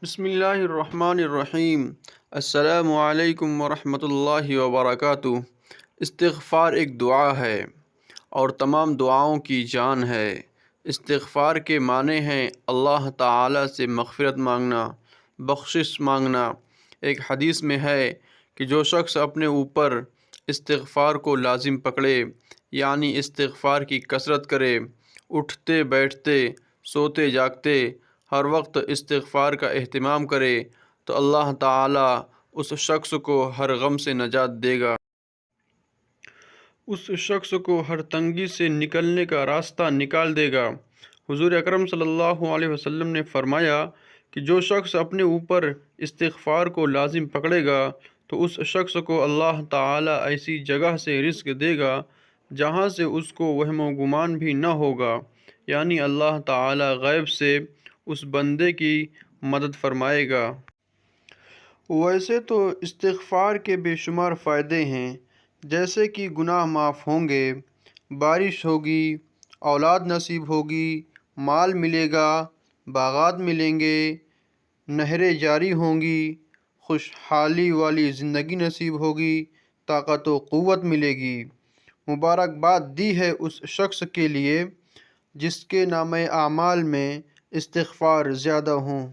بسم اللہ الرحمن الرحیم۔ السلام علیکم ورحمۃ اللہ وبرکاتہ۔ استغفار ایک دعا ہے اور تمام دعاؤں کی جان ہے۔ استغفار کے معنی ہیں اللہ تعالیٰ سے مغفرت مانگنا، بخشش مانگنا۔ ایک حدیث میں ہے کہ جو شخص اپنے اوپر استغفار کو لازم پکڑے، یعنی استغفار کی کثرت کرے، اٹھتے بیٹھتے سوتے جاگتے ہر وقت استغفار کا اہتمام کرے، تو اللہ تعالیٰ اس شخص کو ہر غم سے نجات دے گا، اس شخص کو ہر تنگی سے نکلنے کا راستہ نکال دے گا۔ حضور اکرم صلی اللہ علیہ وسلم نے فرمایا کہ جو شخص اپنے اوپر استغفار کو لازم پکڑے گا تو اس شخص کو اللہ تعالیٰ ایسی جگہ سے رزق دے گا جہاں سے اس کو وہم و گمان بھی نہ ہوگا، یعنی اللہ تعالیٰ غیب سے اس بندے کی مدد فرمائے گا۔ ویسے تو استغفار کے بے شمار فائدے ہیں، جیسے کہ گناہ معاف ہوں گے، بارش ہوگی، اولاد نصیب ہوگی، مال ملے گا، باغات ملیں گے، نہریں جاری ہوں گی، خوشحالی والی زندگی نصیب ہوگی، طاقت و قوت ملے گی۔ مبارکباد دی ہے اس شخص کے لیے جس کے نامہ اعمال میں استغفار زیادہ ہوں۔